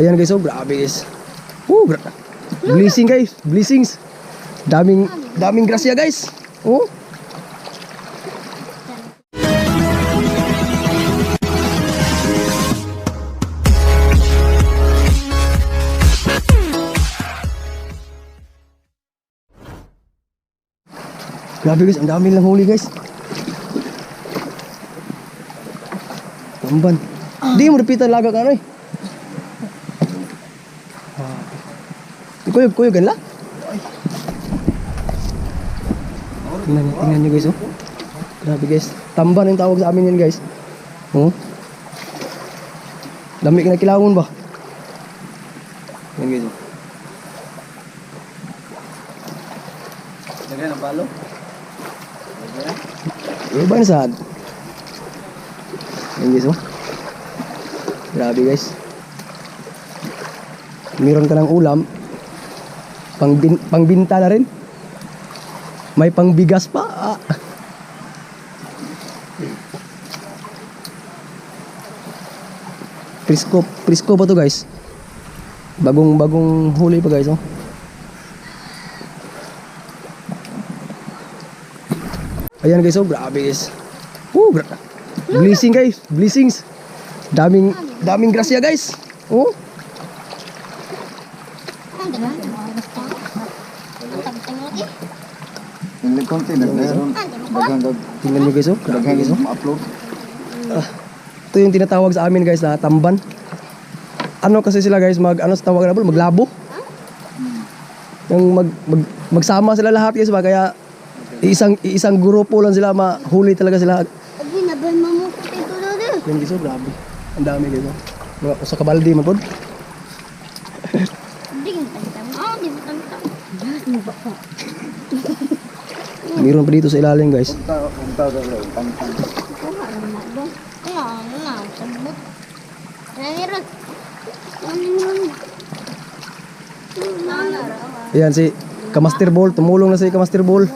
Ayan guys, oh, grabe guys. Blessing guys, blessings. Daming grasya guys. Oh. Grabe guys, ang dami lang huli guys. Tamban. Di mo repitan lagak ano eh. Kuyog kan lah. Tingnan nyo guys oh. Grabe guys. Tamban yung tawag sa amin yan guys. Oh. Dami ka na kilawon ba? Yan guys oh. Lagyan ang balo. Iba na saan. Yan guys oh. Grabe guys. Meron ka ng ulam. Pangbinta na rin. May pangbigas pa. Prisco pa to guys. Bagong huli pa guys oh. Ayan guys oh, grabe guys. Blessing guys, blessings. Daming grasya guys. Oh. Yung konti na meron. Tingnan nyo guys oh, grabe guys oh. Upload. Ito yung tinatawag sa amin guys na tamban. Ano kasi sila guys, ano sa tawag na po, maglabo. Yung magsama sila lahat guys ba, kaya isang grupo lang sila, mahuli talaga sila. Yan guys oh, grabe. Ang dami guys oh. Mga sa kabaldi man po. Meron pa dito sa ilalim guys. Ayan si Kamaster Ball, tumulong na si Kamaster Ball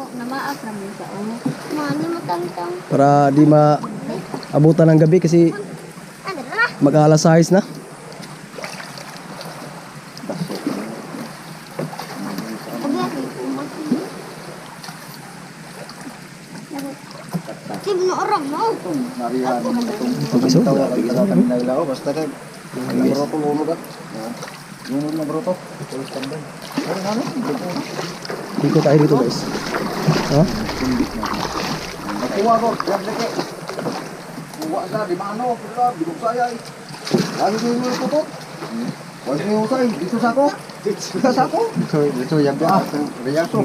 para di maabutan ng gabi kasi mag-alas 6 na. Ikot tayo dito guys. Ha? Kuha ko, yan leke. Kuha na, di mano, bilog saya eh. Lagi ko yung tutok. Huwag niyo usay, dito sa ako. Dito sa ako. Dito yan ba? Reyaso.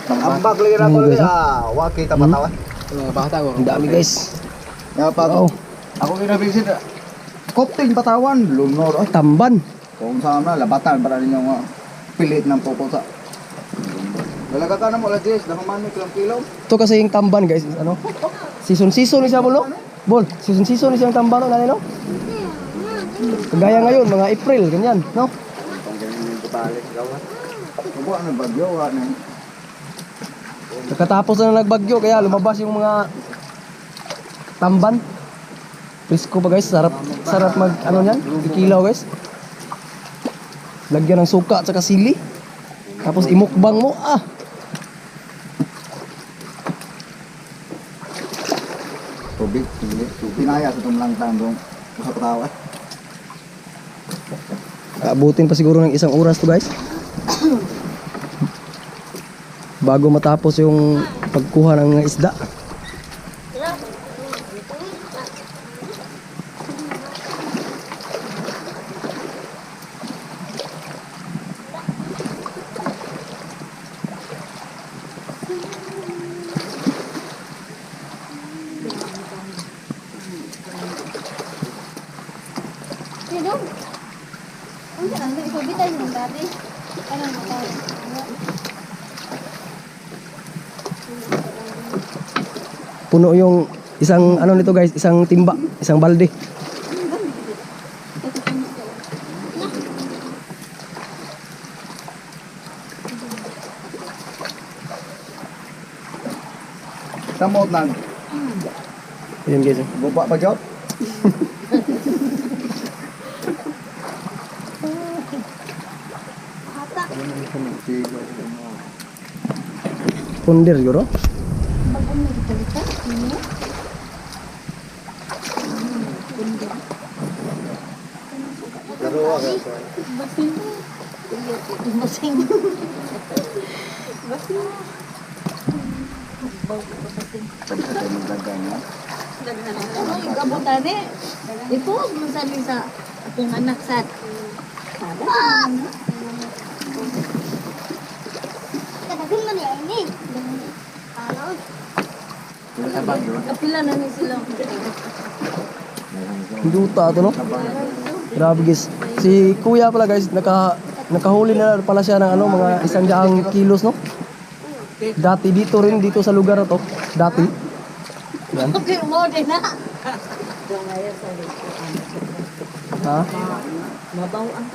Ambag lagi na ko lagi. Huwag kita patawan. Bata ko. Ang dami guys. Nga pa ako. Ako kinabisin. Kopting patawan. Lunor. Tamban. Kung sana, labatan para ninyo nga pilit ng pupusa. Dalaga ka na mo lagi, nakamanok lang kilaw. Ito kasi yung tamban guys, ano? Season siya mo lo? Bol, season siya yung tamban no, nanay no? Kagaya ngayon, mga April, ganyan, no? Kuha na bagyo, na. Nakatapos na nagbagyo, kaya lumabas yung mga tamban. Presko pa guys, sarap mag, ano yan, kikilaw guys. Lagyan ng suka at saka sili. Tapos imukbang mo, Tubig, pinaya sa itong langtang doon sa patawa. Abutin pa siguro ng 1 oras to guys. Bago matapos yung pagkuha ng isda. Puno yung isang ano nito guys, isang timba, isang balde. Samot nang. Ayan guys. Bupa pa jod. Pundir yun, no? Gabot tadi. Itu misalnya sa akong anak sa Kadaghan man ya ini. Alaw. Kapila na ni sila. Duta ito, no? Grabe guys. Si kuya pala guys, nakahuli na pala siya ng ano, mga 100 kilos, no? Dati dito rin, dito sa lugar na to. Dati. Yan. Okay, mo din na. Ha? Mabaw ang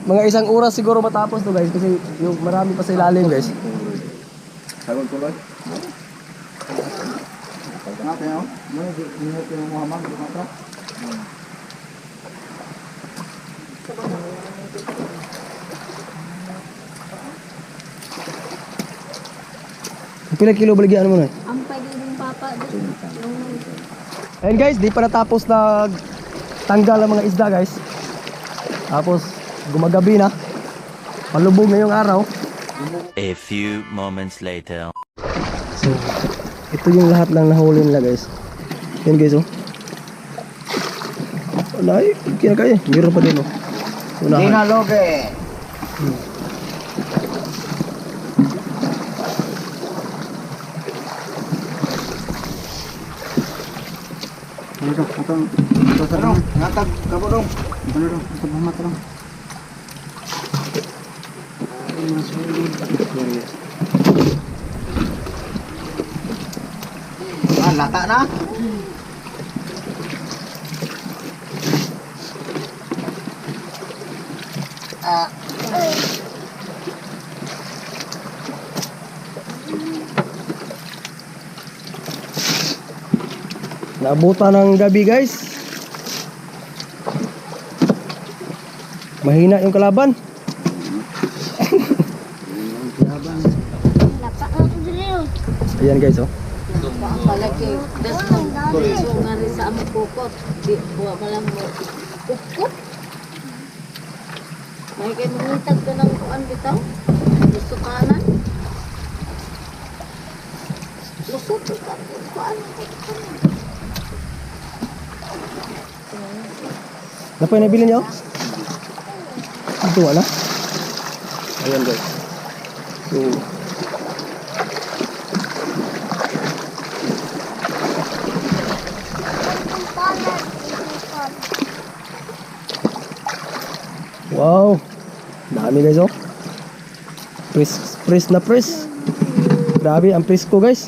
mga isang oras siguro matapos to guys kasi yung marami pa sa ilalim guys. Sagon tuloy. Natin ako. Minute yung Muhammad. Pila kilo baligyan mo na? ang pagiging papa. Ayun guys, di pa natapos na tanggal ang mga isda guys. Tapos gumagabi na. Palubog na yung araw. A few moments later. So, ito yung lahat ng nahuli nila guys. Yan guys oh. Wala eh, kinakaya. Meron pa din oh. Unahan. Dinaloge. Ano? Ngatag kabo dong. Ano dong? Salamat dong. Ah, lata na. Naabutan ng gabi guys. Mahina yung kalaban. Lapa ako dito. Ayan guys oh. Palagi. Das mo nga rin sa aming kukot. Di buwa mo lang mo. Kukot. May kayo mangitag ka ng kuan bitaw. Gusto kanan. Lusot ka. Kuan. Napay nabili niyo? Ito wala. Ayan guys. So, wow. Dami guys oh. Press na press. Grabe ang press ko guys.